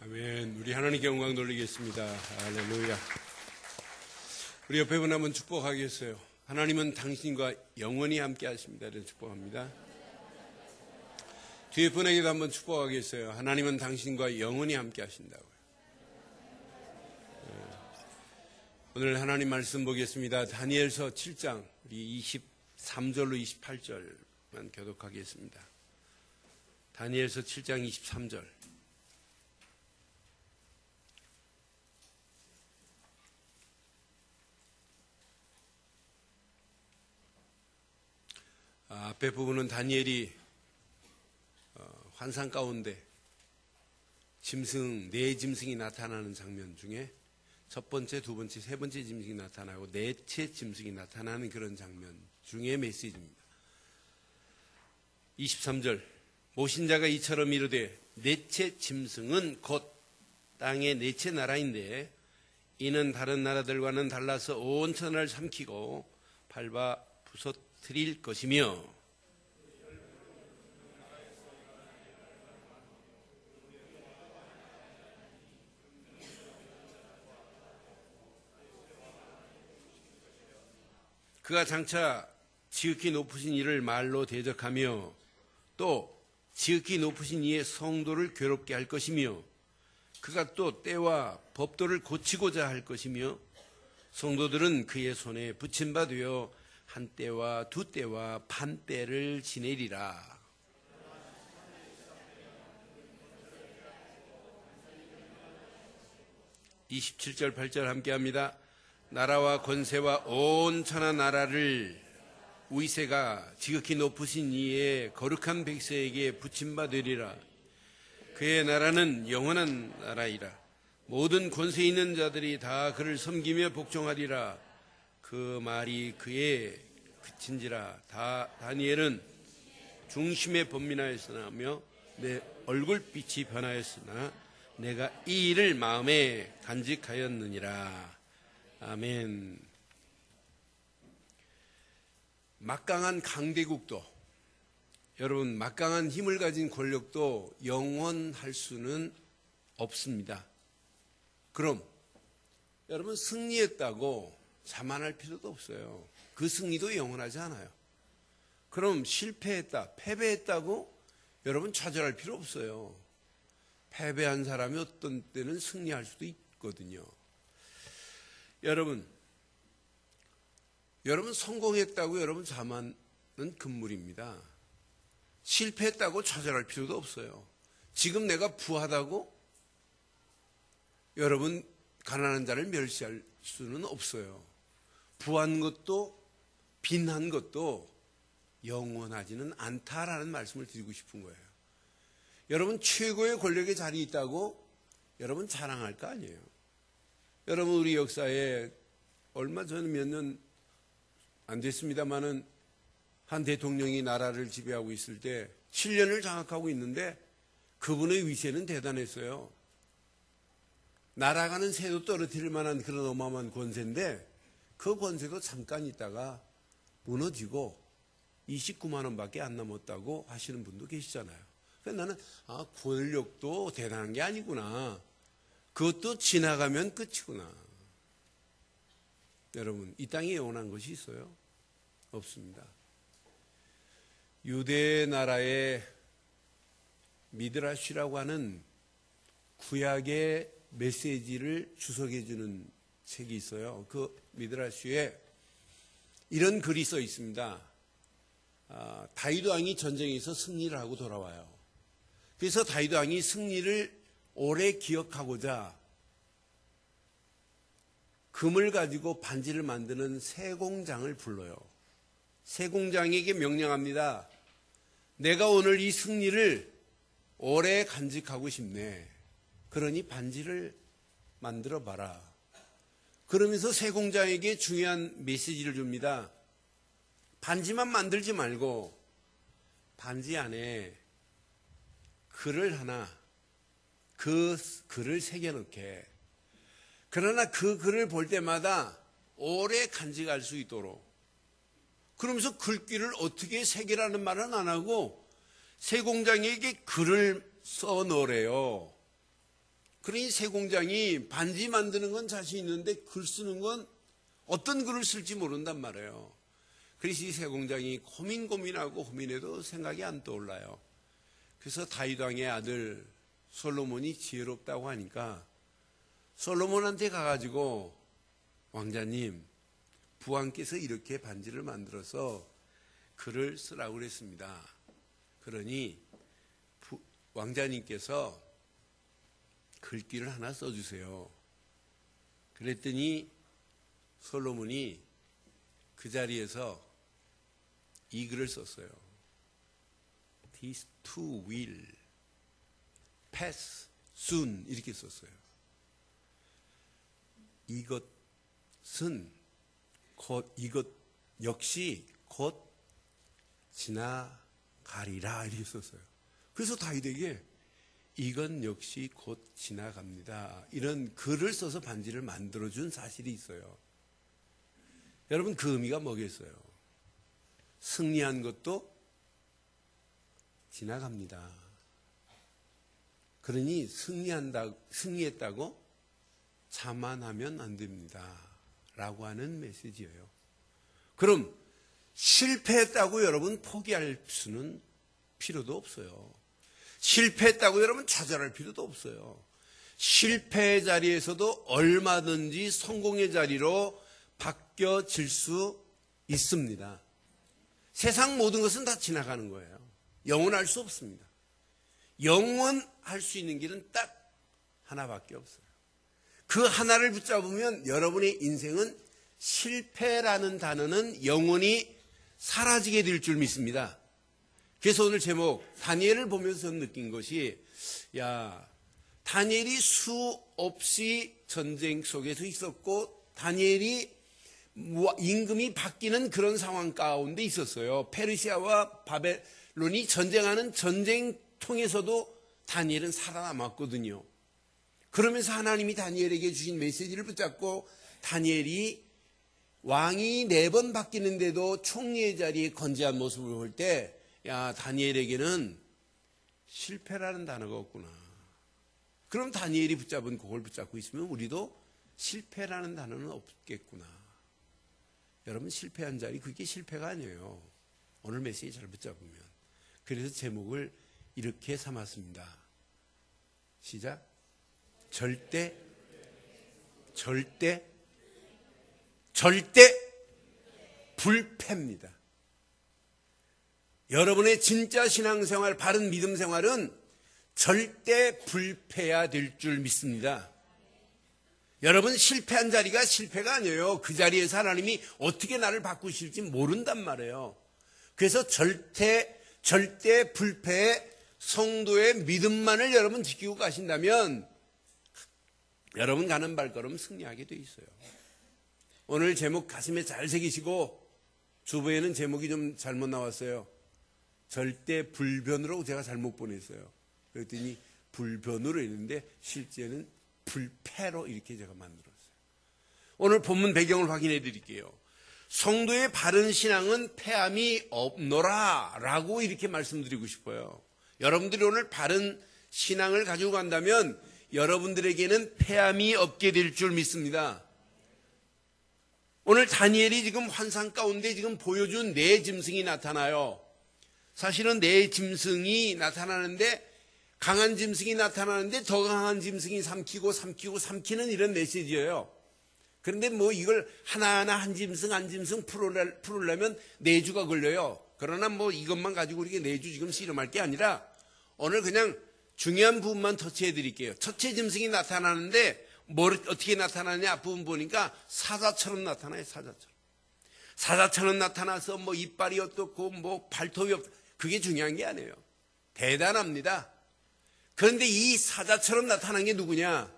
아멘. 우리 하나님께 영광 돌리겠습니다. 할렐루야. 우리 옆에 분 한번 축복하겠어요. 하나님은 당신과 영원히 함께 하십니다. 이런 축복합니다. 뒤에 분에게도 한번 축복하겠어요. 하나님은 당신과 영원히 함께 하신다고요. 오늘 하나님 말씀 보겠습니다. 다니엘서 7장 우리 23절로 28절만 교독하겠습니다. 다니엘서 7장 23절. 앞에 부분은 다니엘이 환상 가운데 네 짐승이 나타나는 장면 중에 첫 번째, 두 번째, 세 번째 짐승이 나타나고 넷째 짐승이 나타나는 그런 장면 중에 메시지입니다. 23절 모신자가 이처럼 이르되 넷째 짐승은 곧 땅의 넷째 나라인데 이는 다른 나라들과는 달라서 온 천하를 삼키고 밟아 부서뜨릴 것이며 그가 장차 지극히 높으신 이를 말로 대적하며 또 지극히 높으신 이의 성도를 괴롭게 할 것이며 그가 또 때와 법도를 고치고자 할 것이며 성도들은 그의 손에 붙임 바 되어 한 때와 두 때와 반 때를 지내리라. (27절) (8절) 함께합니다. 나라와 권세와 온 천하 나라를 위세가 지극히 높으신 이의 거룩한 백성에게 붙임바 되리라. 그의 나라는 영원한 나라이라. 모든 권세 있는 자들이 다 그를 섬기며 복종하리라. 그 말이 그의 그친지라. 다니엘은 중심에 번민하였으며 내 얼굴빛이 변하였으나 내가 이 일을 마음에 간직하였느니라. 아멘. 막강한 강대국도, 여러분 막강한 힘을 가진 권력도 영원할 수는 없습니다. 그럼 여러분 승리했다고 자만할 필요도 없어요. 그 승리도 영원하지 않아요. 그럼 실패했다, 패배했다고 여러분 좌절할 필요 없어요. 패배한 사람이 어떤 때는 승리할 수도 있거든요. 여러분 성공했다고 여러분 자만은 금물입니다. 실패했다고 좌절할 필요도 없어요. 지금 내가 부하다고 여러분 가난한 자를 멸시할 수는 없어요. 부한 것도 빈한 것도 영원하지는 않다라는 말씀을 드리고 싶은 거예요. 여러분 최고의 권력의 자리에 있다고 여러분 자랑할 거 아니에요. 여러분 우리 역사에 얼마 전에 몇 년 안 됐습니다만은 한 대통령이 나라를 지배하고 있을 때 7년을 장악하고 있는데 그분의 위세는 대단했어요. 날아가는 새도 떨어뜨릴 만한 그런 어마어마한 권세인데 그 권세도 잠깐 있다가 무너지고 29만 원밖에 안 남았다고 하시는 분도 계시잖아요. 그래서 나는 권력도 대단한 게 아니구나. 그것도 지나가면 끝이구나. 여러분 이 땅에 영원한 것이 있어요? 없습니다. 유대 나라의 미드라시라고 하는 구약의 메시지를 주석해 주는 책이 있어요. 그 미드라시에 이런 글이 써 있습니다. 다윗 왕이 전쟁에서 승리를 하고 돌아와요. 그래서 다윗 왕이 승리를 오래 기억하고자 금을 가지고 반지를 만드는 세공장을 불러요. 세공장에게 명령합니다. 내가 오늘 이 승리를 오래 간직하고 싶네. 그러니 반지를 만들어 봐라. 그러면서 세공장에게 중요한 메시지를 줍니다. 반지만 만들지 말고 반지 안에 글을 하나, 그 글을 새겨넣게. 그러나 그 글을 볼 때마다 오래 간직할 수 있도록. 그러면서 글귀를 어떻게 새기라는 말은 안 하고 세공장에게 글을 써 놓으래요. 그러니 세공장이 반지 만드는 건 자신 있는데 글 쓰는 건 어떤 글을 쓸지 모른단 말이에요. 그래서 이 세공장이 고민하고 고민해도 생각이 안 떠올라요. 그래서 다윗 왕의 아들 솔로몬이 지혜롭다고 하니까 솔로몬한테 가가지고 왕자님, 부왕께서 이렇게 반지를 만들어서 글을 쓰라고 그랬습니다. 그러니 왕자님께서 글귀를 하나 써주세요. 그랬더니 솔로몬이 그 자리에서 이 글을 썼어요. This too will pass soon 이렇게 썼어요. 이것은 이것 역시 곧 지나가리라 이렇게 썼어요. 그래서 다윗에게 이건 역시 곧 지나갑니다. 이런 글을 써서 반지를 만들어준 사실이 있어요. 여러분 그 의미가 뭐겠어요? 승리한 것도 지나갑니다. 그러니 승리했다고 자만하면 안 됩니다. 라고 하는 메시지예요. 그럼 실패했다고 여러분 포기할 수는 필요도 없어요. 실패했다고 여러분 좌절할 필요도 없어요. 실패의 자리에서도 얼마든지 성공의 자리로 바뀌어질 수 있습니다. 세상 모든 것은 다 지나가는 거예요. 영원할 수 없습니다. 영원할 수 있는 길은 딱 하나밖에 없어요. 그 하나를 붙잡으면 여러분의 인생은 실패라는 단어는 영원히 사라지게 될 줄 믿습니다. 그래서 오늘 제목 다니엘을 보면서 저는 느낀 것이 다니엘이 수없이 전쟁 속에서 있었고 다니엘이 임금이 바뀌는 그런 상황 가운데 있었어요. 페르시아와 바벨론이 전쟁하는 전쟁통에서도 다니엘은 살아남았거든요. 그러면서 하나님이 다니엘에게 주신 메시지를 붙잡고 다니엘이 왕이 4번 바뀌는데도 총리의 자리에 건재한 모습을 볼 때 다니엘에게는 실패라는 단어가 없구나. 그럼 다니엘이 붙잡은 그걸 붙잡고 있으면 우리도 실패라는 단어는 없겠구나. 여러분 실패한 자리 그게 실패가 아니에요. 오늘 메시지 잘 붙잡으면. 그래서 제목을 이렇게 삼았습니다. 시작. 절대 불패입니다. 여러분의 진짜 신앙생활, 바른 믿음 생활은 절대 불패해야 될 줄 믿습니다. 여러분 실패한 자리가 실패가 아니에요. 그 자리에서 하나님이 어떻게 나를 바꾸실지 모른단 말이에요. 그래서 절대 불패의 성도의 믿음만을 여러분 지키고 가신다면 여러분 가는 발걸음 승리하게 돼 있어요. 오늘 제목 가슴에 잘 새기시고 주보에는 제목이 좀 잘못 나왔어요. 절대 불변으로 제가 잘못 보냈어요. 그랬더니 불변으로 했는데 실제는 불패로 이렇게 제가 만들었어요. 오늘 본문 배경을 확인해 드릴게요. 성도의 바른 신앙은 패함이 없노라 라고 이렇게 말씀드리고 싶어요. 여러분들이 오늘 바른 신앙을 가지고 간다면 여러분들에게는 패함이 없게 될 줄 믿습니다. 오늘 다니엘이 지금 환상 가운데 지금 보여준 4짐승이 나타나요. 사실은 4짐승이 나타나는데 강한 짐승이 나타나는데 더 강한 짐승이 삼키는 이런 메시지예요. 그런데 뭐 이걸 하나하나 한 짐승 풀으려면 4주가 걸려요. 그러나 뭐 이것만 가지고 우리가 4주 지금 씨름할 게 아니라 오늘 그냥 중요한 부분만 터치해 드릴게요. 첫째 짐승이 나타나는데 어떻게 나타나냐 앞부분 보니까 사자처럼 나타나요. 사자처럼 나타나서 뭐 이빨이 어떻고 뭐 발톱이 없고 그게 중요한 게 아니에요. 대단합니다. 그런데 이 사자처럼 나타난 게 누구냐?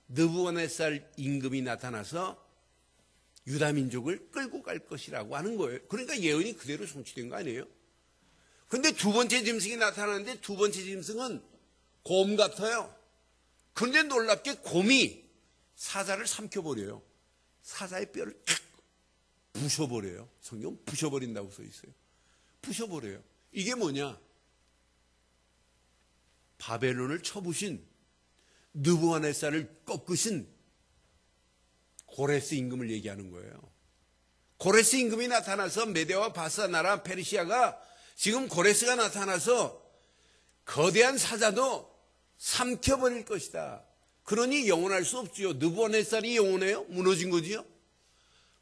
느부갓네살 임금이 나타나서 유다 민족을 끌고 갈 것이라고 하는 거예요. 그러니까 예언이 그대로 성취된 거 아니에요? 그런데 2번째 짐승이 나타나는데 2번째 짐승은 곰 같아요. 그런데 놀랍게 곰이 사자를 삼켜버려요. 사자의 뼈를 탁 부셔버려요. 성경 부셔버린다고 써 있어요. 부셔버려요. 이게 뭐냐? 바벨론을 쳐부신 느부갓네살을 꺾으신 고레스 임금을 얘기하는 거예요. 고레스 임금이 나타나서 메대와 바사 나라 페르시아가 지금 고레스가 나타나서 거대한 사자도 삼켜버릴 것이다. 그러니 영원할 수 없지요. 느부갓네살이 영원해요? 무너진 거지요.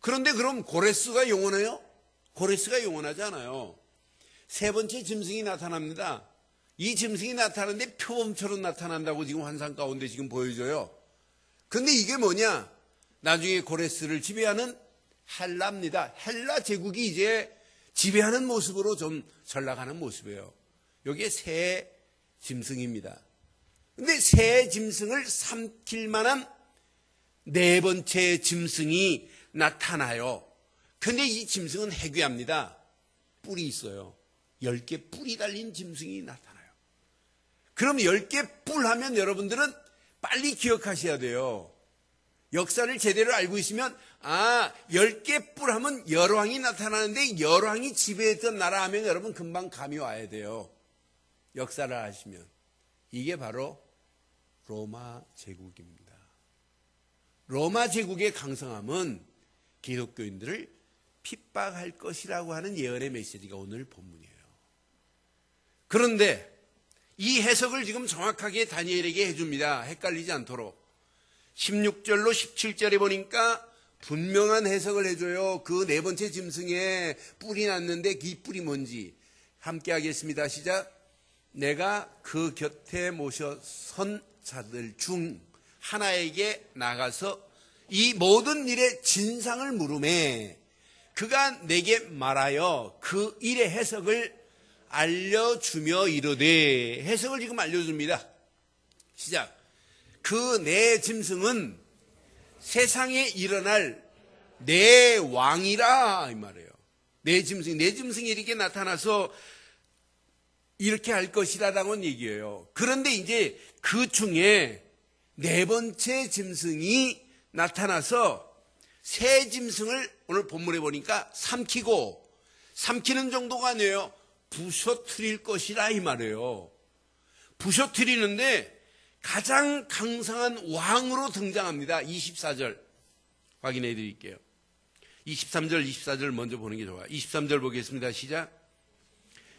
그런데 그럼 고레스가 영원해요? 고레스가 영원하지 않아요. 세 번째 짐승이 나타납니다. 이 짐승이 나타나는데 표범처럼 나타난다고 지금 환상 가운데 지금 보여줘요. 그런데 이게 뭐냐? 나중에 고레스를 지배하는 헬라입니다. 헬라 제국이 이제 지배하는 모습으로 좀 전락하는 모습이에요. 여기에 새 짐승입니다. 근데 새 짐승을 삼킬 만한 네 번째 짐승이 나타나요. 근데 이 짐승은 해괴합니다. 뿔이 있어요. 10개 뿔이 달린 짐승이 나타나요. 그럼 10개 뿔 하면 여러분들은 빨리 기억하셔야 돼요. 역사를 제대로 알고 있으면 10개 뿔 하면 열왕이 나타나는데 열왕이 지배했던 나라 하면 여러분 금방 감이 와야 돼요. 역사를 아시면. 이게 바로 로마 제국입니다. 로마 제국의 강성함은 기독교인들을 핍박할 것이라고 하는 예언의 메시지가 오늘 본문이에요. 그런데 이 해석을 지금 정확하게 다니엘에게 해줍니다. 헷갈리지 않도록. 16절로 17절에 보니까 분명한 해석을 해줘요. 그 네 번째 짐승에 뿔이 났는데 이 뿔이 뭔지 함께 하겠습니다. 시작. 내가 그 곁에 모셔선 자들 중 하나에게 나가서 이 모든 일의 진상을 물으매 그가 내게 말하여 그 일의 해석을 알려주며 이르되 해석을 지금 알려줍니다. 시작. 그 네 짐승은 세상에 일어날 네 왕이라 이 말이에요. 네 짐승이 이렇게 나타나서 이렇게 할 것이라라는 얘기예요. 그런데 이제 그 중에 네 번째 짐승이 나타나서 새 짐승을 오늘 본문에 보니까 삼키는 정도가 아니에요. 부셔뜨릴 것이라 이 말이에요. 부셔뜨리는데 가장 강성한 왕으로 등장합니다. 24절 확인해 드릴게요. 23절, 24절 먼저 보는 게 좋아요. 23절 보겠습니다. 시작.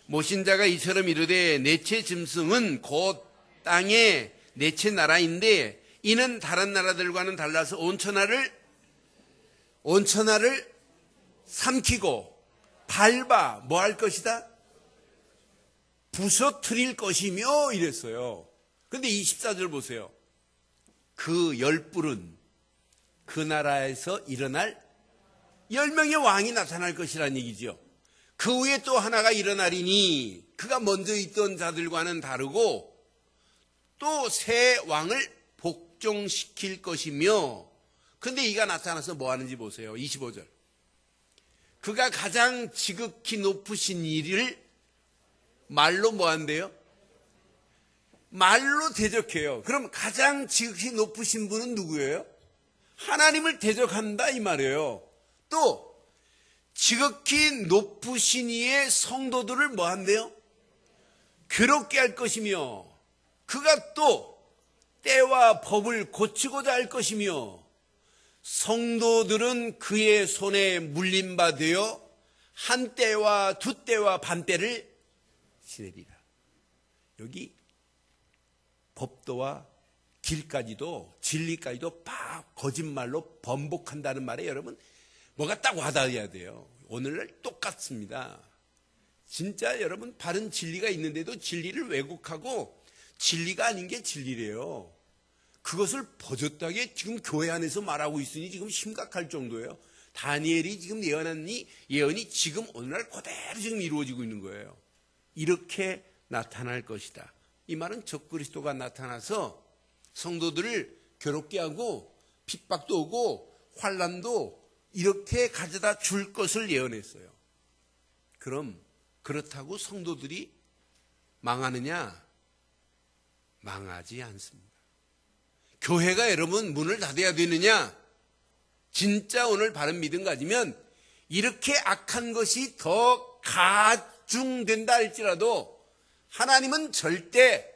모신 자가 이처럼 이르되 넷째 짐승은 곧 땅의 넷째 나라인데 이는 다른 나라들과는 달라서 온천하를 삼키고 밟아 뭐 할 것이다? 부서뜨릴 것이며 이랬어요. 그런데 24절 보세요. 그 열뿔은 그 나라에서 일어날 10명의 왕이 나타날 것이라는 얘기죠. 그 후에 또 하나가 일어나리니 그가 먼저 있던 자들과는 다르고 또 새 왕을 복종시킬 것이며 근데 이가 나타나서 뭐 하는지 보세요. 25절. 그가 가장 지극히 높으신 이를 말로 뭐 한대요? 말로 대적해요. 그럼 가장 지극히 높으신 분은 누구예요? 하나님을 대적한다 이 말이에요. 또 지극히 높으신 이의 성도들을 뭐 한대요? 괴롭게 할 것이며 그가 또 때와 법을 고치고자 할 것이며 성도들은 그의 손에 물린 바 되어 한 때와 두 때와 반 때를 지내리라. 여기 법도와 길까지도 진리까지도 막 거짓말로 번복한다는 말에 여러분 뭐가 딱 와닿아야 돼요. 오늘날 똑같습니다. 진짜 여러분 바른 진리가 있는데도 진리를 왜곡하고 진리가 아닌 게 진리래요. 그것을 버젓하게 지금 교회 안에서 말하고 있으니 지금 심각할 정도예요. 다니엘이 지금 예언한 이 예언이 지금 오늘날 그대로 지금 이루어지고 있는 거예요. 이렇게 나타날 것이다. 이 말은 적그리스도가 나타나서 성도들을 괴롭게 하고 핍박도 오고 환난도 이렇게 가져다 줄 것을 예언했어요. 그럼 그렇다고 성도들이 망하느냐? 망하지 않습니다. 교회가 여러분 문을 닫아야 되느냐? 진짜 오늘 바른 믿음 가지면 이렇게 악한 것이 더 가중된다 할지라도 하나님은 절대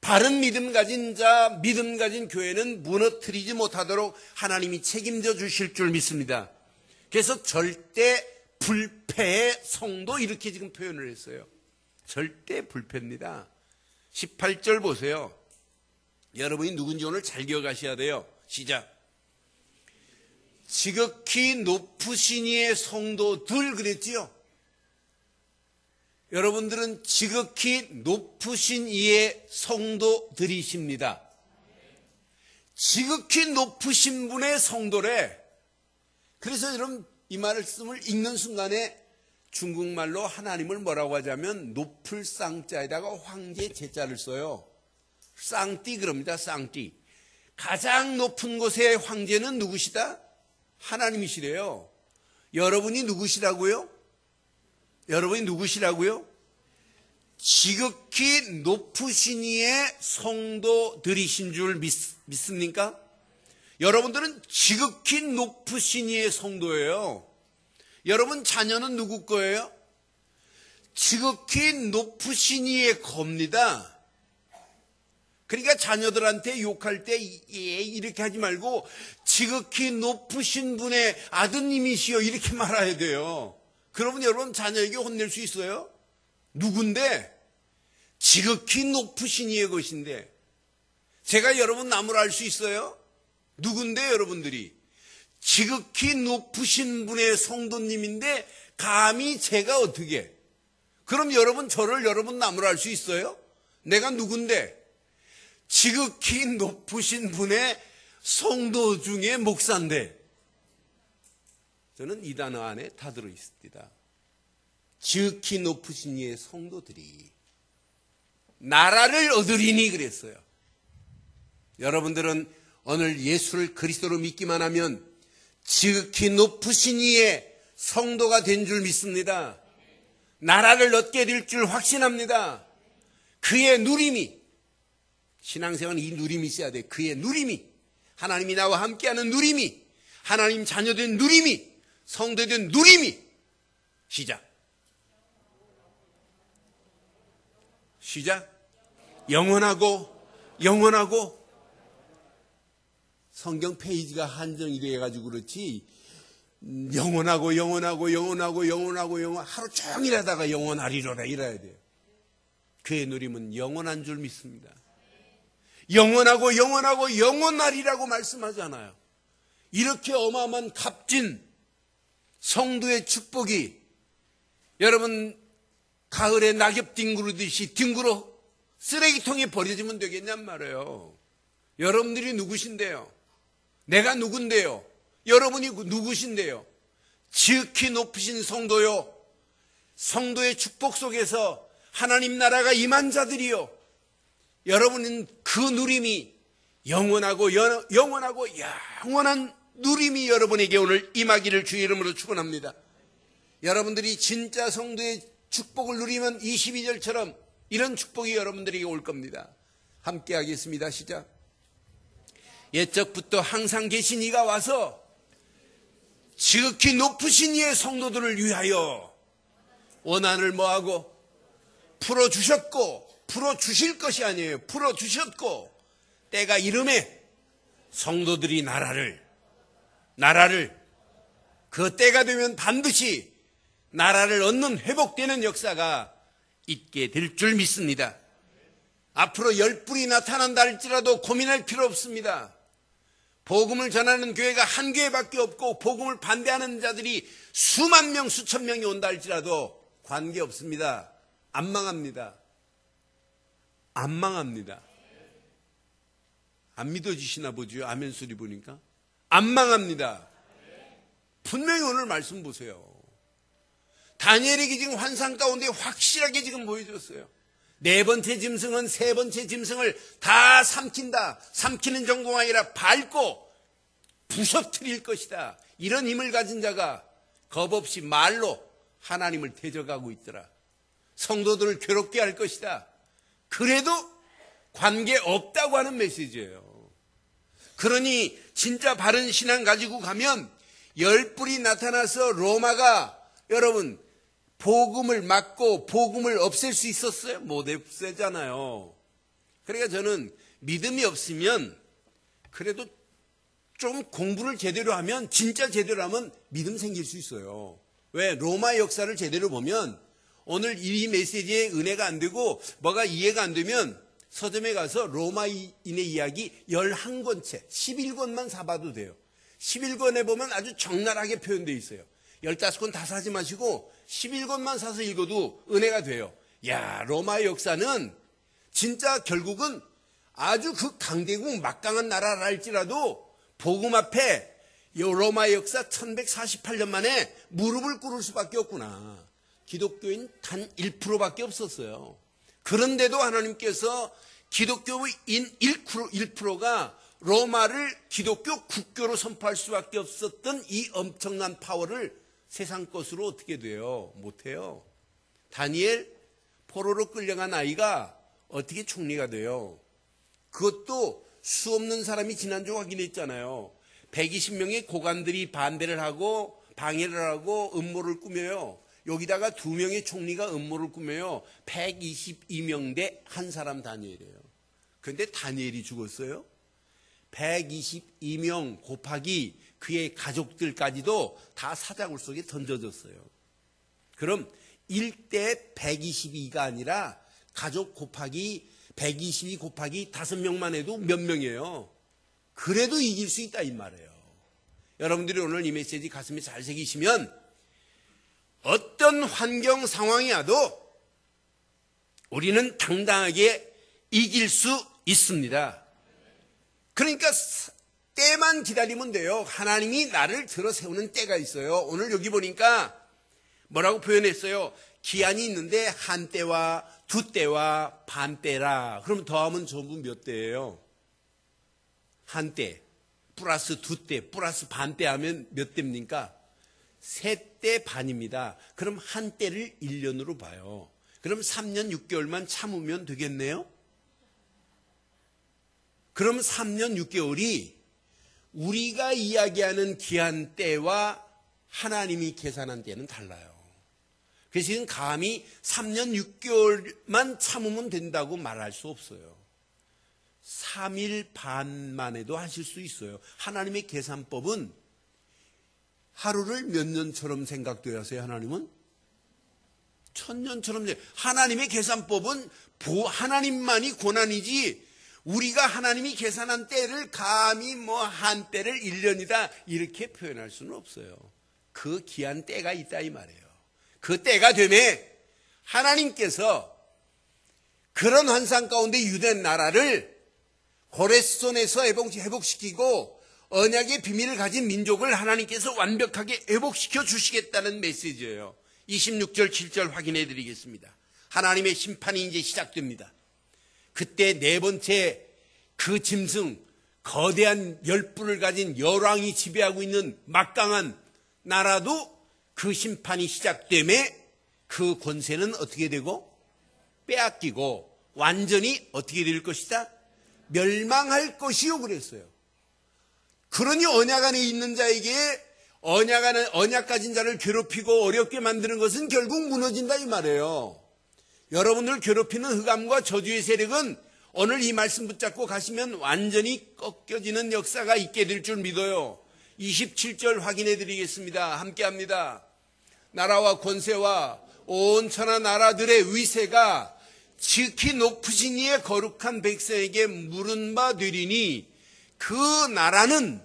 바른 믿음 가진 자, 믿음 가진 교회는 무너뜨리지 못하도록 하나님이 책임져 주실 줄 믿습니다. 그래서 절대 불패의 성도 이렇게 지금 표현을 했어요. 절대 불패입니다. 18절 보세요. 여러분이 누군지 오늘 잘 기억하셔야 돼요. 시작. 지극히 높으신 이의 성도들 그랬지요. 여러분들은 지극히 높으신 이의 성도들이십니다. 지극히 높으신 분의 성도래. 그래서 여러분 이 말씀을 읽는 순간에 중국말로 하나님을 뭐라고 하자면 높을 쌍자에다가 황제 제자를 써요. 쌍띠 그럽니다. 쌍띠. 가장 높은 곳의 황제는 누구시다? 하나님이시래요. 여러분이 누구시라고요? 여러분이 누구시라고요? 지극히 높으신 이의 성도들이신 줄 믿습니까? 여러분들은 지극히 높으신 이의 성도예요. 여러분 자녀는 누구 거예요? 지극히 높으신 이의 겁니다. 그러니까 자녀들한테 욕할 때 이렇게 하지 말고 지극히 높으신 분의 아드님이시여 이렇게 말해야 돼요. 그러면 여러분 자녀에게 혼낼 수 있어요? 누군데? 지극히 높으신 이의 것인데 제가 여러분 나무를 알 수 있어요? 누군데 여러분들이? 지극히 높으신 분의 성도님인데 감히 제가 어떻게? 그럼 여러분 저를 여러분 나무를 알 수 있어요? 내가 누군데? 지극히 높으신 분의 성도 중에 목사인데 저는 이 단어 안에 다 들어있습니다. 지극히 높으신 이의 성도들이 나라를 얻으리니 그랬어요. 여러분들은 오늘 예수를 그리스도로 믿기만 하면 지극히 높으신 이의 성도가 된 줄 믿습니다. 나라를 얻게 될 줄 확신합니다. 그의 누림이, 신앙생활은 이 누림이 있어야 돼. 그의 누림이, 하나님이 나와 함께하는 누림이, 하나님 자녀된 누림이, 성도된 누림이. 시작. 영원하고 성경 페이지가 한정이 돼가지고 그렇지 영원하고 하루 종일 하다가 영원하리로라 이래야 돼요. 그의 누림은 영원한 줄 믿습니다. 영원하고 영원하리라고 말씀하잖아요. 이렇게 어마어마한 값진 성도의 축복이 여러분 가을에 낙엽 뒹구르듯이 뒹굴어 쓰레기통에 버려지면 되겠냔 말이에요. 여러분들이 누구신데요? 내가 누군데요? 여러분이 누구신데요? 지극히 높으신 성도요. 성도의 축복 속에서 하나님 나라가 임한 자들이요. 여러분은 그 누림이 영원한 누림이 여러분에게 오늘 임하기를 주의 이름으로 축원합니다. 여러분들이 진짜 성도의 축복을 누리면 22절처럼 이런 축복이 여러분들에게 올 겁니다. 함께 하겠습니다. 시작. 옛적부터 항상 계신 이가 와서 지극히 높으신 이의 성도들을 위하여 원한을 뭐하고 풀어주셨고 풀어주실 것이 아니에요. 풀어주셨고 때가 이름에 성도들이 나라를 그 때가 되면 반드시 나라를 얻는 회복되는 역사가 있게 될 줄 믿습니다. 앞으로 열불이 나타난다 할지라도 고민할 필요 없습니다. 복음을 전하는 교회가 한 교회밖에 없고 복음을 반대하는 자들이 수만 명 수천 명이 온다 할지라도 관계없습니다. 안 망합니다. 안 믿어지시나 보죠. 아멘 소리 보니까. 안 망합니다. 분명히 오늘 말씀 보세요. 다니엘에게 지금 환상 가운데 확실하게 지금 보여줬어요. 네 번째 짐승은 세 번째 짐승을 다 삼킨다. 삼키는 정도가 아니라 밟고 부서뜨릴 것이다. 이런 힘을 가진 자가 겁없이 말로 하나님을 대적하고 있더라. 성도들을 괴롭게 할 것이다. 그래도 관계없다고 하는 메시지예요. 그러니 진짜 바른 신앙 가지고 가면 열불이 나타나서 로마가 여러분 복음을 막고 복음을 없앨 수 있었어요? 못 없애잖아요. 그러니까 저는 믿음이 없으면 그래도 좀 공부를 제대로 하면, 진짜 제대로 하면 믿음 생길 수 있어요. 왜? 로마 역사를 제대로 보면 오늘 이 메시지에 은혜가 안 되고 뭐가 이해가 안 되면 서점에 가서 로마인의 이야기 11권째 11권만 사봐도 돼요. 11권에 보면 아주 적나라하게 표현되어 있어요. 15권 다 사지 마시고 11권만 사서 읽어도 은혜가 돼요. 야, 로마의 역사는 진짜 결국은 아주 그 강대국 막강한 나라라 할지라도 복음 앞에 이 로마의 역사 1148년 만에 무릎을 꿇을 수밖에 없구나. 기독교인 단 1%밖에 없었어요. 그런데도 하나님께서 기독교인 1%가 로마를 기독교 국교로 선포할 수밖에 없었던 이 엄청난 파워를 세상 것으로 어떻게 돼요? 못해요. 다니엘 포로로 끌려간 아이가 어떻게 총리가 돼요? 그것도 수 없는 사람이 지난주 확인했잖아요. 120명의 고관들이 반대를 하고 방해를 하고 음모를 꾸며요. 여기다가 2명의 총리가 음모를 꾸며요. 122명 대 한 사람 다니엘이에요. 그런데 다니엘이 죽었어요. 122명 곱하기 그의 가족들까지도 다 사자굴 속에 던져졌어요. 그럼 1대 122가 아니라 가족 곱하기 122 곱하기 5명만 해도 몇 명이에요? 그래도 이길 수 있다 이 말이에요. 여러분들이 오늘 이 메시지 가슴에 잘 새기시면 어떤 환경 상황이 와도 우리는 당당하게 이길 수 있습니다. 그러니까 때만 기다리면 돼요. 하나님이 나를 들어 세우는 때가 있어요. 오늘 여기 보니까 뭐라고 표현했어요? 기한이 있는데 한 때와 두 때와 반 때라. 그럼 더하면 전부 몇 때예요? 한 때 플러스 두 때 플러스 반 때 하면 몇 때입니까? 3때 반입니다. 그럼 한 때를 1년으로 봐요. 그럼 3년 6개월만 참으면 되겠네요? 그럼 3년 6개월이 우리가 이야기하는 기한 때와 하나님이 계산한 때는 달라요. 그래서 지금 감히 3년 6개월만 참으면 된다고 말할 수 없어요. 3일 반만 해도 하실 수 있어요. 하나님의 계산법은 하루를 몇 년처럼 생각되어 하세요. 하나님은 1000년처럼. 하나님의 계산법은 하나님만이 고난이지 우리가 하나님이 계산한 때를 감히 한 때를 1년이다 이렇게 표현할 수는 없어요. 그 귀한 때가 있다 이 말이에요. 그 때가 되매 하나님께서 그런 환상 가운데 유대 나라를 고레손에서 회복시키고 언약의 비밀을 가진 민족을 하나님께서 완벽하게 회복시켜 주시겠다는 메시지예요. 26절 7절 확인해 드리겠습니다. 하나님의 심판이 이제 시작됩니다. 그때 네 번째 그 짐승 거대한 열불을 가진 열왕이 지배하고 있는 막강한 나라도 그 심판이 시작되매 그 권세는 어떻게 되고 빼앗기고 완전히 어떻게 될 것이다? 멸망할 것이요 그랬어요. 그러니 언약 안에 있는 자에게 언약 가진 자를 괴롭히고 어렵게 만드는 것은 결국 무너진다 이 말이에요. 여러분들 괴롭히는 흑암과 저주의 세력은 오늘 이 말씀 붙잡고 가시면 완전히 꺾여지는 역사가 있게 될 줄 믿어요. 27절 확인해 드리겠습니다. 함께 합니다. 나라와 권세와 온 천하 나라들의 위세가 지극히 높으신 이의 거룩한 백성에게 물은 바 되리니 그 나라는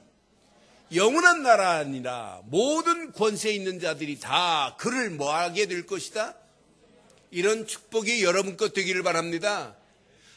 영원한 나라 아니라 모든 권세 있는 자들이 다 그를 뭐하게 될 것이다? 이런 축복이 여러분 것 되기를 바랍니다.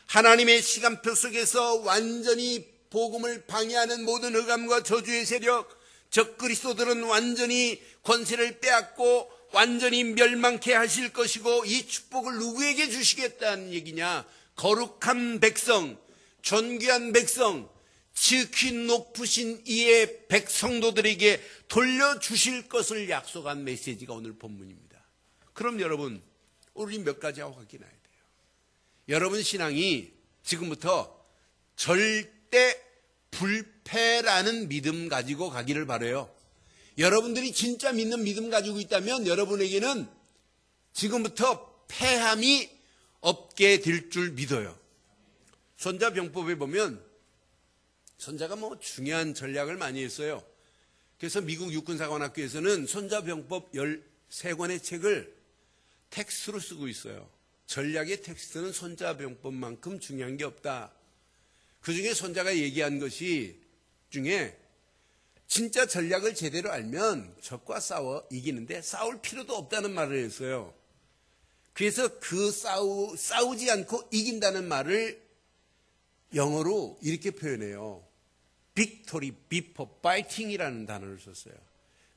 하나님의 시간표 속에서 완전히 복음을 방해하는 모든 흑암과 저주의 세력, 적그리스도들은 완전히 권세를 빼앗고 완전히 멸망케 하실 것이고 이 축복을 누구에게 주시겠다는 얘기냐? 거룩한 백성, 존귀한 백성, 지극히 높으신 이의 백성도들에게 돌려주실 것을 약속한 메시지가 오늘 본문입니다. 그럼 여러분, 우리 몇 가지 확인해야 돼요. 여러분 신앙이 지금부터 절대 불패라는 믿음 가지고 가기를 바라요. 여러분들이 진짜 믿는 믿음 가지고 있다면 여러분에게는 지금부터 패함이 없게 될 줄 믿어요. 손자병법에 보면 손자가 중요한 전략을 많이 했어요. 그래서 미국 육군사관학교에서는 손자병법 13권의 책을 텍스트로 쓰고 있어요. 전략의 텍스트는 손자병법만큼 중요한 게 없다. 그중에 손자가 얘기한 것이 중에 진짜 전략을 제대로 알면 적과 싸워 이기는데 싸울 필요도 없다는 말을 했어요. 그래서 싸우지 않고 이긴다는 말을 영어로 이렇게 표현해요. Victory before fighting이라는 단어를 썼어요.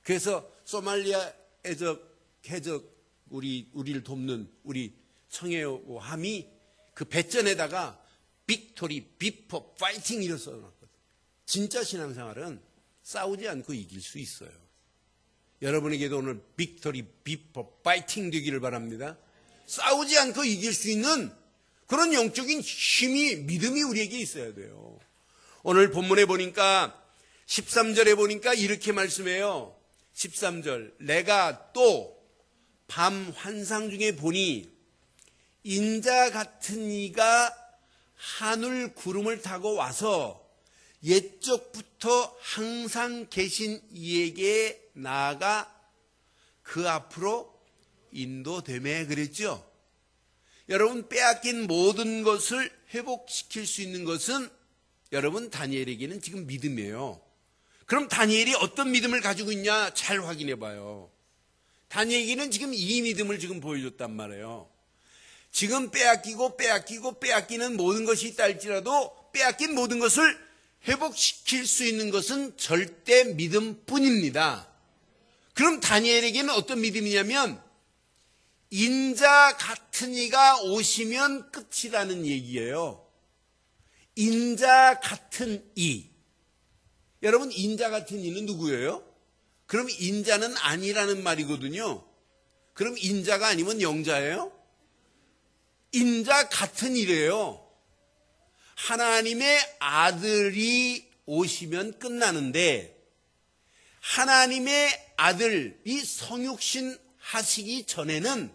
그래서 소말리아 해적 우리를 돕는 우리 청해함이 그 배전에다가 Victory before fighting 이렇게 써놨거든요. 진짜 신앙생활은 싸우지 않고 이길 수 있어요. 여러분에게도 오늘 Victory before fighting 되기를 바랍니다. 싸우지 않고 이길 수 있는 그런 영적인 힘이, 믿음이 우리에게 있어야 돼요. 오늘 본문에 보니까 13절에 보니까 이렇게 말씀해요. 13절, 내가 또 밤 환상 중에 보니 인자 같은 이가 하늘 구름을 타고 와서 옛적부터 항상 계신 이에게 나아가 그 앞으로 인도되매 그랬죠. 여러분, 빼앗긴 모든 것을 회복시킬 수 있는 것은 여러분 다니엘에게는 지금 믿음이에요. 그럼 다니엘이 어떤 믿음을 가지고 있냐 잘 확인해 봐요. 다니엘에게는 지금 이 믿음을 지금 보여줬단 말이에요. 지금 빼앗기는 모든 것이 있다 할지라도 빼앗긴 모든 것을 회복시킬 수 있는 것은 절대 믿음뿐입니다. 그럼 다니엘에게는 어떤 믿음이냐면 인자 같은 이가 오시면 끝이라는 얘기예요. 인자 같은 이. 여러분, 인자 같은 이는 누구예요? 그럼 인자는 아니라는 말이거든요. 그럼 인자가 아니면 영자예요? 인자 같은 이래요. 하나님의 아들이 오시면 끝나는데 하나님의 아들이 성육신 하시기 전에는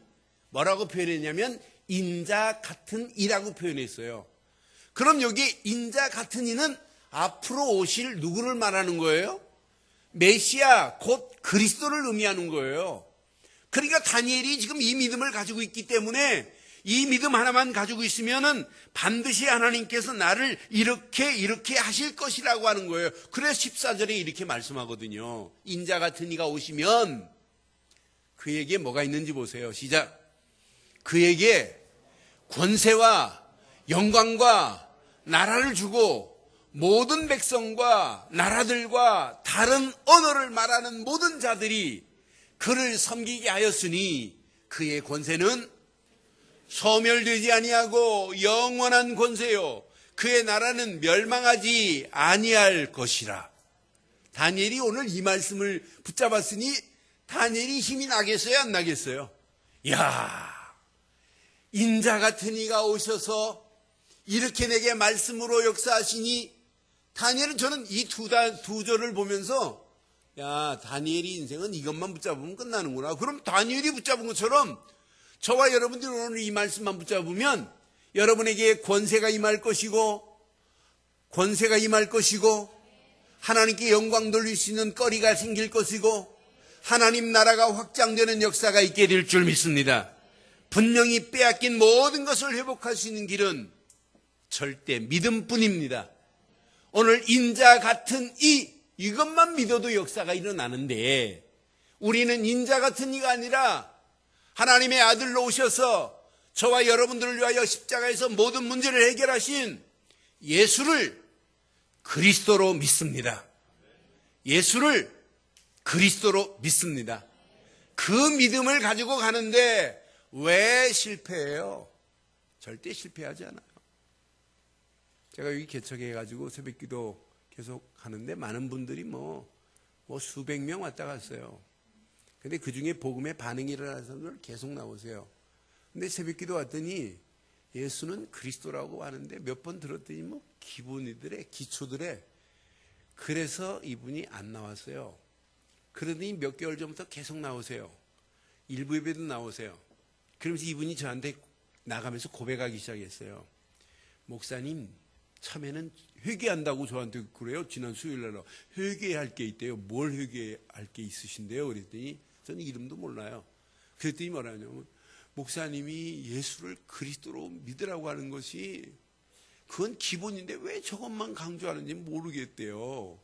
뭐라고 표현했냐면 인자 같은 이라고 표현했어요. 그럼 여기 인자 같은 이는 앞으로 오실 누구를 말하는 거예요? 메시아 곧 그리스도를 의미하는 거예요. 그러니까 다니엘이 지금 이 믿음을 가지고 있기 때문에 이 믿음 하나만 가지고 있으면은 반드시 하나님께서 나를 이렇게 하실 것이라고 하는 거예요. 그래서 14절에 이렇게 말씀하거든요. 인자 같은 이가 오시면 그에게 뭐가 있는지 보세요. 시작. 그에게 권세와 영광과 나라를 주고 모든 백성과 나라들과 다른 언어를 말하는 모든 자들이 그를 섬기게 하였으니 그의 권세는 소멸되지 아니하고 영원한 권세요 그의 나라는 멸망하지 아니할 것이라. 다니엘이 오늘 이 말씀을 붙잡았으니 다니엘이 힘이 나겠어요, 안 나겠어요? 이야, 인자 같은 이가 오셔서 이렇게 내게 말씀으로 역사하시니 다니엘은 저는 이 두 절을 보면서 야, 다니엘이 인생은 이것만 붙잡으면 끝나는구나. 그럼 다니엘이 붙잡은 것처럼 저와 여러분들이 오늘 이 말씀만 붙잡으면 여러분에게 권세가 임할 것이고 하나님께 영광 돌릴 수 있는 거리가 생길 것이고 하나님 나라가 확장되는 역사가 있게 될 줄 믿습니다. 분명히 빼앗긴 모든 것을 회복할 수 있는 길은 절대 믿음뿐입니다. 오늘 인자 같은 이것만 믿어도 역사가 일어나는데 우리는 인자 같은 이가 아니라 하나님의 아들로 오셔서 저와 여러분들을 위하여 십자가에서 모든 문제를 해결하신 예수를 그리스도로 믿습니다. 예수를 그리스도로 믿습니다. 그 믿음을 가지고 가는데 왜 실패해요? 절대 실패하지 않아요. 제가 여기 개척해가지고 새벽기도 계속 하는데 많은 분들이 뭐 수백 명 왔다 갔어요. 근데 그 중에 복음에 반응이 일어나는 사람들 계속 나오세요. 근데 새벽기도 왔더니 예수는 그리스도라고 하는데 몇 번 들었더니 기초들에 그래서 이분이 안 나왔어요. 그러더니 몇 개월 전부터 계속 나오세요. 일부 예배도 나오세요. 그러면서 이분이 저한테 나가면서 고백하기 시작했어요. 목사님, 처음에는 회개한다고 저한테 그래요. 지난 수요일날 회개할 게 있대요. 뭘 회개할 게 있으신데요? 그랬더니 저는 이름도 몰라요. 그랬더니 뭐라냐면 목사님이 예수를 그리스도로 믿으라고 하는 것이 그건 기본인데 왜 저것만 강조하는지 모르겠대요.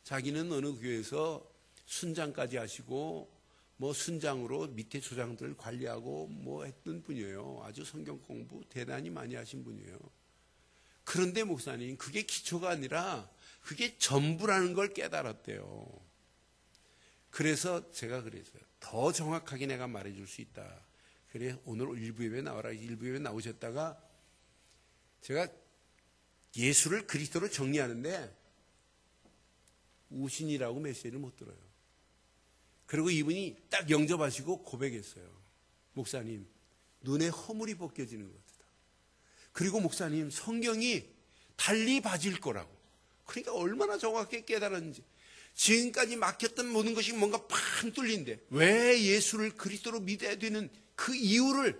자기는 어느 교회에서 순장까지 하시고 뭐 순장으로 밑에 조장들을 관리하고 뭐 했던 분이에요. 아주 성경 공부 대단히 많이 하신 분이에요. 그런데 목사님, 그게 기초가 아니라 그게 전부라는 걸 깨달았대요. 그래서 제가 그랬어요. 더 정확하게 내가 말해줄 수 있다. 그래, 오늘 일부 예배 나와라. 일부 예배 나오셨다가 제가 예수를 그리스도로 정리하는데 우신이라고 메시지를 못 들어요. 그리고 이분이 딱 영접하시고 고백했어요. 목사님, 눈에 허물이 벗겨지는 것 같다. 그리고 목사님, 성경이 달리 봐질 거라고. 그러니까 얼마나 정확하게 깨달았는지. 지금까지 막혔던 모든 것이 뭔가 팡 뚫린데 왜 예수를 그리스도로 믿어야 되는 그 이유를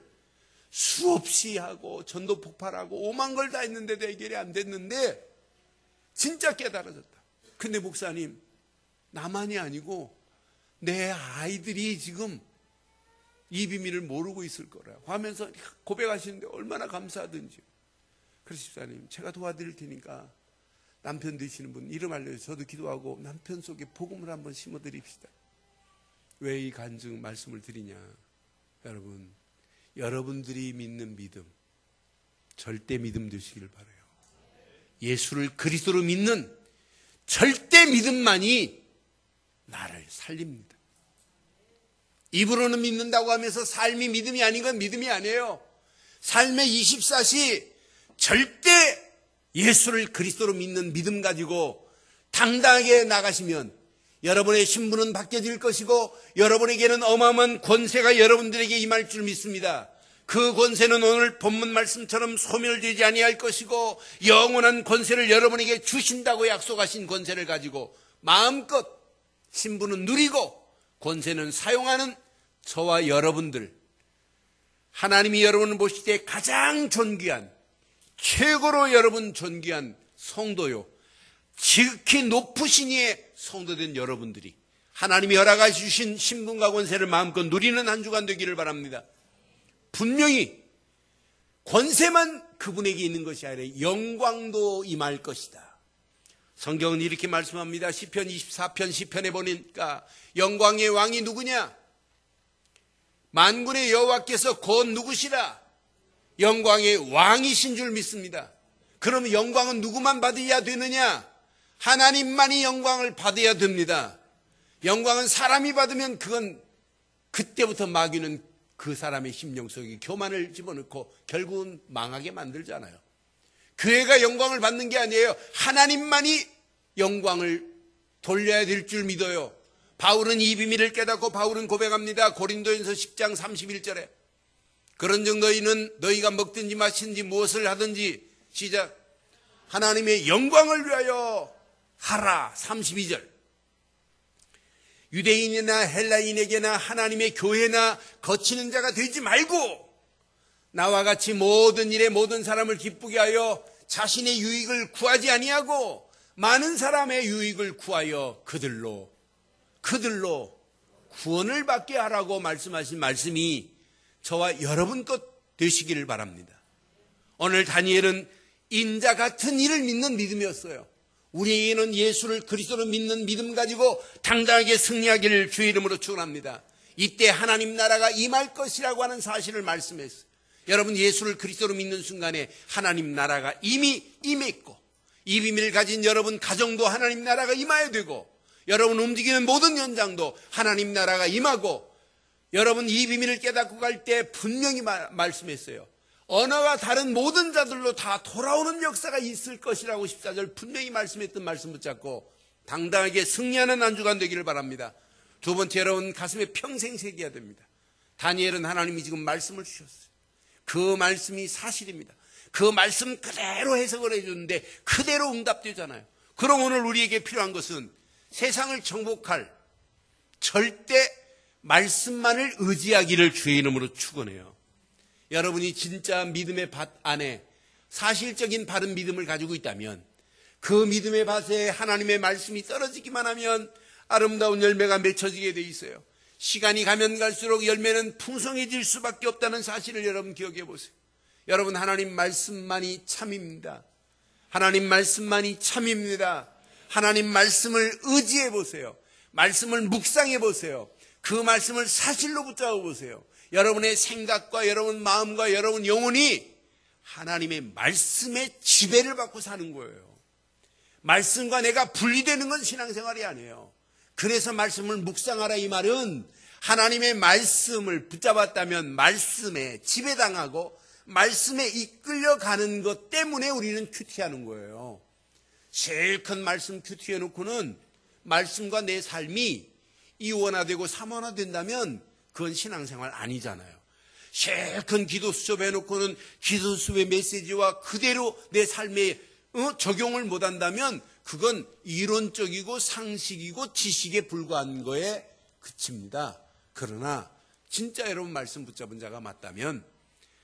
수없이 하고 전도 폭발하고 오만 걸 다 했는데도 해결이 안 됐는데 진짜 깨달아졌다. 근데 목사님, 나만이 아니고 내 아이들이 지금 이 비밀을 모르고 있을 거라고 하면서 고백하시는데 얼마나 감사하든지. 그래서 집사님, 제가 도와드릴 테니까 남편 되시는 분 이름 알려주세요. 저도 기도하고 남편 속에 복음을 한번 심어드립시다. 왜 이 간증 말씀을 드리냐. 여러분, 여러분들이 믿는 믿음 절대 믿음 되시길 바라요. 예수를 그리스도로 믿는 절대 믿음만이 나를 살립니다. 입으로는 믿는다고 하면서 삶이 믿음이 아닌 건 믿음이 아니에요. 삶의 24시 절대 예수를 그리스도로 믿는 믿음 가지고 당당하게 나가시면 여러분의 신분은 바뀌어질 것이고 여러분에게는 어마어마한 권세가 여러분들에게 임할 줄 믿습니다. 그 권세는 오늘 본문 말씀처럼 소멸되지 아니할 것이고 영원한 권세를 여러분에게 주신다고 약속하신 권세를 가지고 마음껏 신분은 누리고 권세는 사용하는 저와 여러분들, 하나님이 여러분을 보실 때 가장 존귀한, 최고로 여러분 존귀한 성도요, 지극히 높으신 이의 성도된 여러분들이 하나님이 허락하여 주신 신분과 권세를 마음껏 누리는 한 주간 되기를 바랍니다. 분명히 권세만 그분에게 있는 것이 아니라 영광도 임할 것이다. 성경은 이렇게 말씀합니다. 시편 24편 시편에 보니까 영광의 왕이 누구냐? 만군의 여호와께서 곧 누구시라? 영광의 왕이신 줄 믿습니다. 그러면 영광은 누구만 받아야 되느냐? 하나님만이 영광을 받아야 됩니다. 영광은 사람이 받으면 그건 그때부터 마귀는 그 사람의 심령 속에 교만을 집어넣고 결국은 망하게 만들잖아요. 교회가 영광을 받는 게 아니에요. 하나님만이 영광을 돌려야 될 줄 믿어요. 바울은 이 비밀을 깨닫고 바울은 고백합니다. 고린도전서 10장 31절에 그런즉 너희는 너희가 먹든지 마시든지 무엇을 하든지 시작 하나님의 영광을 위하여 하라. 32절 유대인이나 헬라인에게나 하나님의 교회나 거치는 자가 되지 말고 나와 같이 모든 일에 모든 사람을 기쁘게 하여 자신의 유익을 구하지 아니하고 많은 사람의 유익을 구하여 그들로 구원을 받게 하라고 말씀하신 말씀이 저와 여러분 것 되시기를 바랍니다. 오늘 다니엘은 인자 같은 이를 믿는 믿음이었어요. 우리에게는 예수를 그리스도로 믿는 믿음 가지고 당당하게 승리하기를 주의 이름으로 축원합니다. 이때 하나님 나라가 임할 것이라고 하는 사실을 말씀했어요. 여러분 예수를 그리스도로 믿는 순간에 하나님 나라가 이미 임했고 이 비밀을 가진 여러분 가정도 하나님 나라가 임해야 되고 여러분 움직이는 모든 현장도 하나님 나라가 임하고 여러분 이 비밀을 깨닫고 갈 때 분명히 말씀했어요. 언어가 다른 모든 자들로 다 돌아오는 역사가 있을 것이라고 14절 분명히 말씀했던 말씀 붙잡고 당당하게 승리하는 한 주간 되기를 바랍니다. 두 번째 여러분 가슴에 평생 새겨야 됩니다. 다니엘은 하나님이 지금 말씀을 주셨어요. 그 말씀이 사실입니다. 그 말씀 그대로 해석을 해주는데 그대로 응답되잖아요. 그럼 오늘 우리에게 필요한 것은 세상을 정복할 절대 말씀만을 의지하기를 주의 이름으로 축원해요. 여러분이 진짜 믿음의 밭 안에 사실적인 바른 믿음을 가지고 있다면 그 믿음의 밭에 하나님의 말씀이 떨어지기만 하면 아름다운 열매가 맺혀지게 돼 있어요. 시간이 가면 갈수록 열매는 풍성해질 수밖에 없다는 사실을 여러분 기억해 보세요. 여러분, 하나님 말씀만이 참입니다. 하나님 말씀만이 참입니다. 하나님 말씀을 의지해 보세요. 말씀을 묵상해 보세요. 그 말씀을 사실로 붙잡아 보세요. 여러분의 생각과 여러분 마음과 여러분 영혼이 하나님의 말씀의 지배를 받고 사는 거예요. 말씀과 내가 분리되는 건 신앙생활이 아니에요. 그래서 말씀을 묵상하라, 이 말은 하나님의 말씀을 붙잡았다면 말씀에 지배당하고 말씀에 이끌려가는 것 때문에 우리는 큐티하는 거예요. 실컷 말씀 큐티해 놓고는 말씀과 내 삶이 이원화되고 삼원화된다면 그건 신앙생활 아니잖아요. 실컷 기도 수업해 놓고는 기도 수업의 메시지와 그대로 내 삶에 적용을 못한다면 그건 이론적이고 상식이고 지식에 불과한 거에 그칩니다. 그러나 진짜 여러분 말씀 붙잡은 자가 맞다면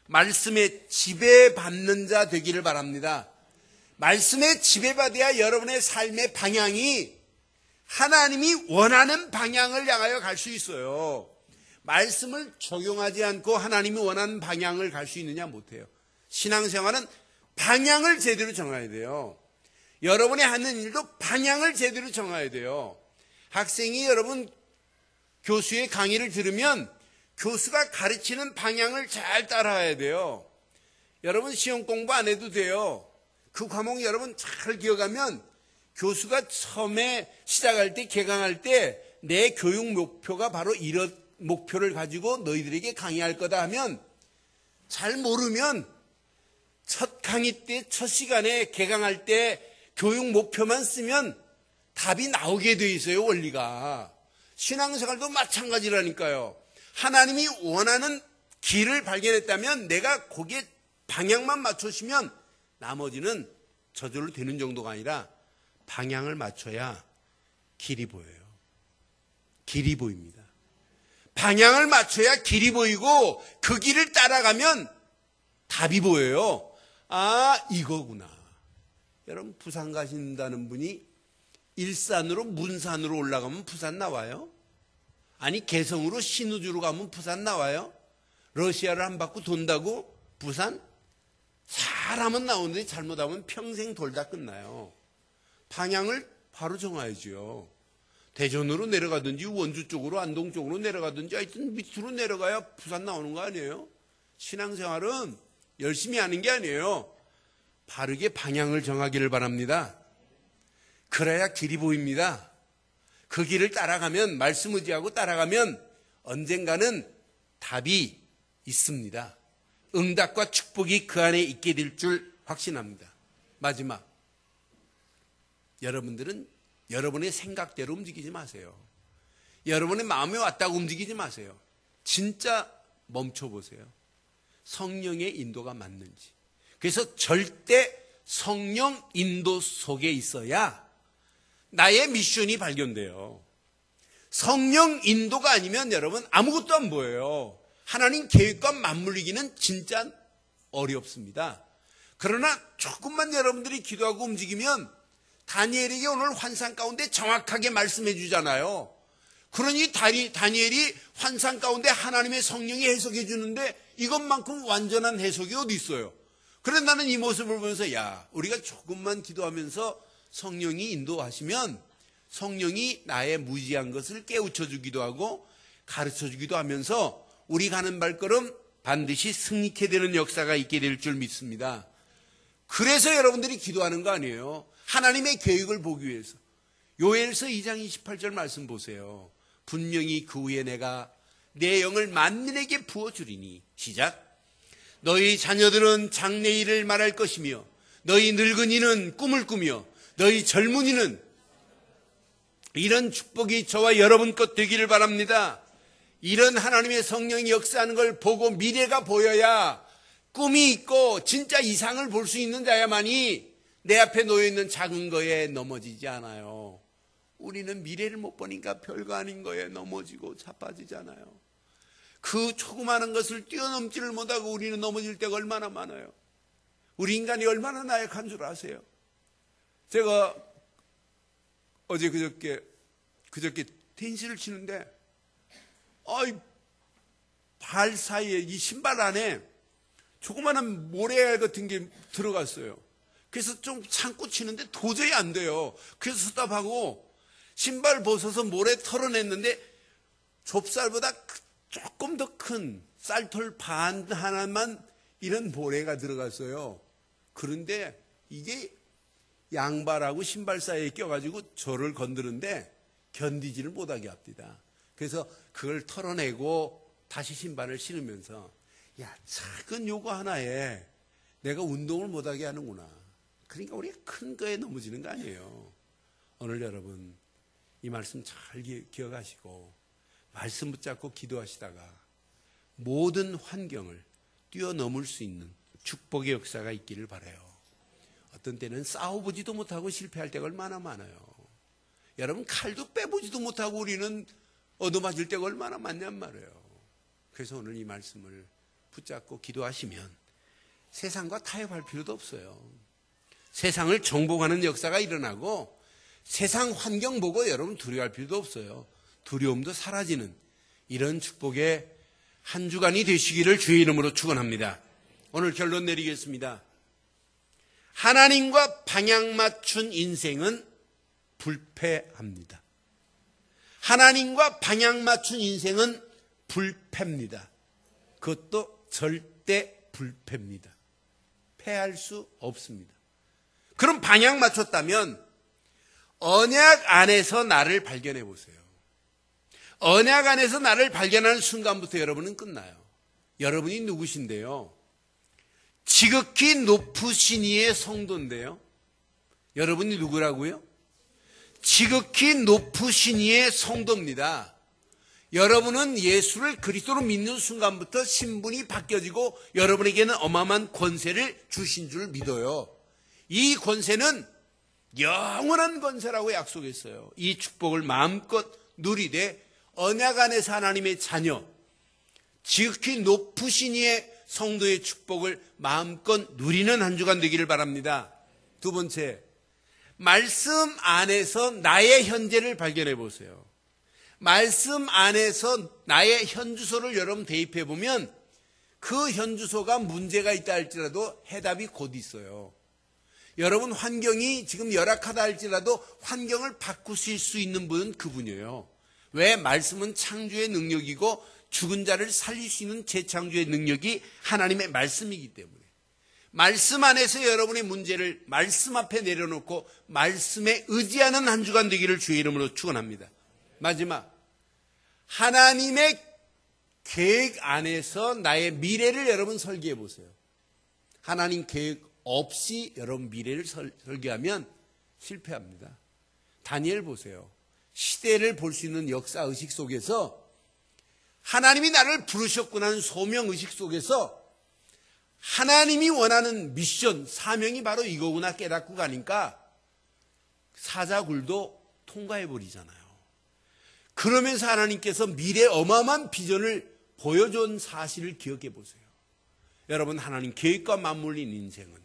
말씀에 지배받는 자 되기를 바랍니다. 말씀에 지배받아야 여러분의 삶의 방향이 하나님이 원하는 방향을 향하여 갈 수 있어요. 말씀을 적용하지 않고 하나님이 원하는 방향을 갈 수 있느냐, 못해요. 신앙생활은 방향을 제대로 정해야 돼요. 여러분이 하는 일도 방향을 제대로 정해야 돼요. 학생이 여러분 교수의 강의를 들으면 교수가 가르치는 방향을 잘 따라야 돼요. 여러분 시험 공부 안 해도 돼요. 그 과목 여러분 잘 기억하면 교수가 처음에 시작할 때, 개강할 때 내 교육 목표가 바로 이런 목표를 가지고 너희들에게 강의할 거다 하면, 잘 모르면 첫 강의 때, 첫 시간에 개강할 때 교육 목표만 쓰면 답이 나오게 돼 있어요, 원리가. 신앙생활도 마찬가지라니까요. 하나님이 원하는 길을 발견했다면 내가 거기에 방향만 맞춰주면 나머지는 저절로 되는 정도가 아니라 방향을 맞춰야 길이 보여요. 길이 보입니다. 방향을 맞춰야 길이 보이고 그 길을 따라가면 답이 보여요. 아, 이거구나. 여러분 부산 가신다는 분이 일산으로 문산으로 올라가면 부산 나와요? 아니 개성으로 신우주로 가면 부산 나와요? 러시아를 한 바퀴 돈다고 부산? 잘하면 나오는데 잘못하면 평생 돌다 끝나요. 방향을 바로 정해야죠. 대전으로 내려가든지 원주 쪽으로 안동 쪽으로 내려가든지 하여튼 밑으로 내려가야 부산 나오는 거 아니에요? 신앙생활은 열심히 하는 게 아니에요. 바르게 방향을 정하기를 바랍니다. 그래야 길이 보입니다. 그 길을 따라가면, 말씀 의지하고 따라가면 언젠가는 답이 있습니다. 응답과 축복이 그 안에 있게 될 줄 확신합니다. 마지막, 여러분들은 여러분의 생각대로 움직이지 마세요. 여러분의 마음에 왔다고 움직이지 마세요. 진짜 멈춰보세요. 성령의 인도가 맞는지. 그래서 절대 성령 인도 속에 있어야 나의 미션이 발견돼요. 성령 인도가 아니면 여러분 아무것도 안 보여요. 하나님 계획과 맞물리기는 진짜 어렵습니다. 그러나 조금만 여러분들이 기도하고 움직이면 다니엘에게 오늘 환상 가운데 정확하게 말씀해 주잖아요. 그러니 다니엘이 환상 가운데 하나님의 성령이 해석해 주는데 이것만큼 완전한 해석이 어디 있어요? 그래서 나는 이 모습을 보면서 야, 우리가 조금만 기도하면서 성령이 인도하시면 성령이 나의 무지한 것을 깨우쳐 주기도 하고 가르쳐 주기도 하면서 우리 가는 발걸음 반드시 승리케 되는 역사가 있게 될 줄 믿습니다. 그래서 여러분들이 기도하는 거 아니에요. 하나님의 계획을 보기 위해서. 요엘서 2장 28절 말씀 보세요. 분명히 그 후에 내가 내 영을 만민에게 부어주리니. 시작. 너희 자녀들은 장래일을 말할 것이며 너희 늙은이는 꿈을 꾸며 너희 젊은이는, 이런 축복이 저와 여러분 것 되기를 바랍니다. 이런 하나님의 성령이 역사하는 걸 보고 미래가 보여야, 꿈이 있고 진짜 이상을 볼 수 있는 자야만이 내 앞에 놓여있는 작은 거에 넘어지지 않아요. 우리는 미래를 못 보니까 별거 아닌 거에 넘어지고 자빠지잖아요. 그 조그마한 것을 뛰어넘지를 못하고 우리는 넘어질 때가 얼마나 많아요. 우리 인간이 얼마나 나약한 줄 아세요? 제가 어제 그저께 텐시를 치는데 발 사이에 이 신발 안에 조그마한 모래 같은 게 들어갔어요. 그래서 좀 참고 치는데 도저히 안 돼요. 그래서 스탑하고 신발 벗어서 모래 털어냈는데 좁쌀보다 조금 더 큰 쌀털 반 하나만 이런 모래가 들어갔어요. 그런데 이게 양발하고 신발 사이에 껴가지고 저를 건드는데 견디지를 못하게 합니다. 그래서 그걸 털어내고 다시 신발을 신으면서 야, 작은 요거 하나에 내가 운동을 못하게 하는구나. 그러니까 우리가 큰 거에 넘어지는 거 아니에요. 오늘 여러분 이 말씀 잘 기억하시고 말씀 붙잡고 기도하시다가 모든 환경을 뛰어넘을 수 있는 축복의 역사가 있기를 바라요. 어떤 때는 싸워보지도 못하고 실패할 때가 얼마나 많아요. 여러분 칼도 빼보지도 못하고 우리는 얻어맞을 때가 얼마나 많냔 말이에요. 그래서 오늘 이 말씀을 붙잡고 기도하시면 세상과 타협할 필요도 없어요. 세상을 정복하는 역사가 일어나고 세상 환경 보고 여러분 두려워할 필요도 없어요. 두려움도 사라지는 이런 축복의 한 주간이 되시기를 주의 이름으로 축원합니다. 오늘 결론 내리겠습니다. 하나님과 방향 맞춘 인생은 불패합니다. 하나님과 방향 맞춘 인생은 불패입니다. 그것도 절대 불패입니다. 패할 수 없습니다. 그럼 방향 맞췄다면 언약 안에서 나를 발견해 보세요. 언약 안에서 나를 발견하는 순간부터 여러분은 끝나요. 여러분이 누구신데요? 지극히 높으신 이의 성도인데요. 여러분이 누구라고요? 지극히 높으신 이의 성도입니다. 여러분은 예수를 그리스도로 믿는 순간부터 신분이 바뀌어지고 여러분에게는 어마어마한 권세를 주신 줄 믿어요. 이 권세는 영원한 권세라고 약속했어요. 이 축복을 마음껏 누리되 언약 안에서 하나님의 자녀, 지극히 높으신 이의 성도의 축복을 마음껏 누리는 한 주간 되기를 바랍니다. 두 번째, 말씀 안에서 나의 현재를 발견해 보세요. 말씀 안에서 나의 현주소를 여러분 대입해 보면 그 현주소가 문제가 있다 할지라도 해답이 곧 있어요. 여러분 환경이 지금 열악하다 할지라도 환경을 바꾸실 수 있는 분은 그분이에요. 왜? 말씀은 창조의 능력이고 죽은 자를 살릴 수 있는 재창조의 능력이 하나님의 말씀이기 때문에 말씀 안에서 여러분의 문제를 말씀 앞에 내려놓고 말씀에 의지하는 한 주간 되기를 주의 이름으로 축원합니다. 마지막, 하나님의 계획 안에서 나의 미래를 여러분 설계해 보세요. 하나님 계획 없이 여러분 미래를 설계하면 실패합니다. 다니엘 보세요. 시대를 볼 수 있는 역사의식 속에서 하나님이 나를 부르셨구나 하는 소명의식 속에서 하나님이 원하는 미션, 사명이 바로 이거구나 깨닫고 가니까 사자굴도 통과해버리잖아요. 그러면서 하나님께서 미래의 어마어마한 비전을 보여준 사실을 기억해 보세요. 여러분 하나님 계획과 맞물린 인생은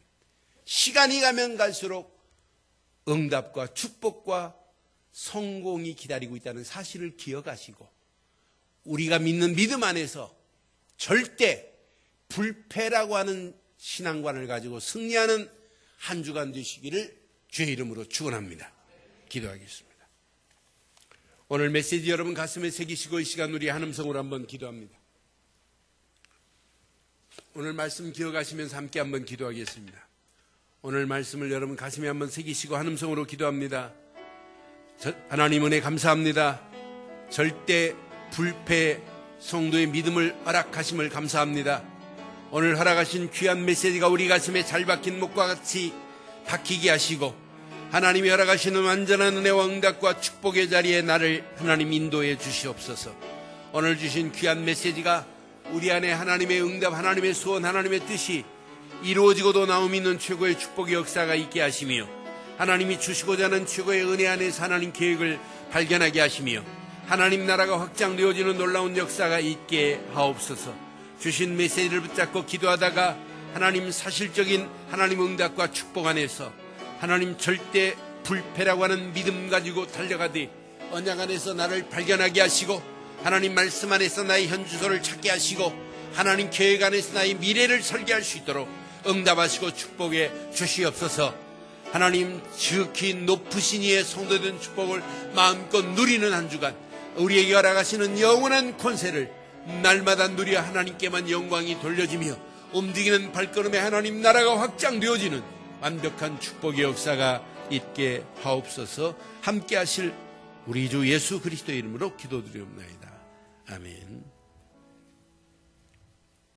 시간이 가면 갈수록 응답과 축복과 성공이 기다리고 있다는 사실을 기억하시고 우리가 믿는 믿음 안에서 절대 불패라고 하는 신앙관을 가지고 승리하는 한 주간 되시기를 주의 이름으로 축원합니다. 기도하겠습니다. 오늘 메시지 여러분 가슴에 새기시고 이 시간 우리 한음성으로 한번 기도합니다. 오늘 말씀 기억하시면서 함께 한번 기도하겠습니다. 오늘 말씀을 여러분 가슴에 한번 새기시고 한음성으로 기도합니다. 하나님 은혜 감사합니다. 절대 불패 성도의 믿음을 허락하심을 감사합니다. 오늘 허락하신 귀한 메시지가 우리 가슴에 잘 박힌 목과 같이 박히게 하시고 하나님이 허락하시는 완전한 은혜와 응답과 축복의 자리에 나를 하나님 인도해 주시옵소서. 오늘 주신 귀한 메시지가 우리 안에 하나님의 응답, 하나님의 소원, 하나님의 뜻이 이루어지고도 나옴이 있는 최고의 축복의 역사가 있게 하시며 하나님이 주시고자 하는 최고의 은혜 안에서 하나님 계획을 발견하게 하시며 하나님 나라가 확장되어지는 놀라운 역사가 있게 하옵소서. 주신 메시지를 붙잡고 기도하다가 하나님 사실적인 하나님 응답과 축복 안에서 하나님 절대 불패라고 하는 믿음 가지고 달려가되 언약 안에서 나를 발견하게 하시고 하나님 말씀 안에서 나의 현주소를 찾게 하시고 하나님 계획 안에서 나의 미래를 설계할 수 있도록 응답하시고 축복해 주시옵소서. 하나님 지극히 높으신 이의 성도된 축복을 마음껏 누리는 한 주간 우리에게 허락하시는 영원한 권세를 날마다 누려 하나님께만 영광이 돌려지며 움직이는 발걸음에 하나님 나라가 확장되어지는 완벽한 축복의 역사가 있게 하옵소서. 함께 하실 우리 주 예수 그리스도의 이름으로 기도드리옵나이다. 아멘.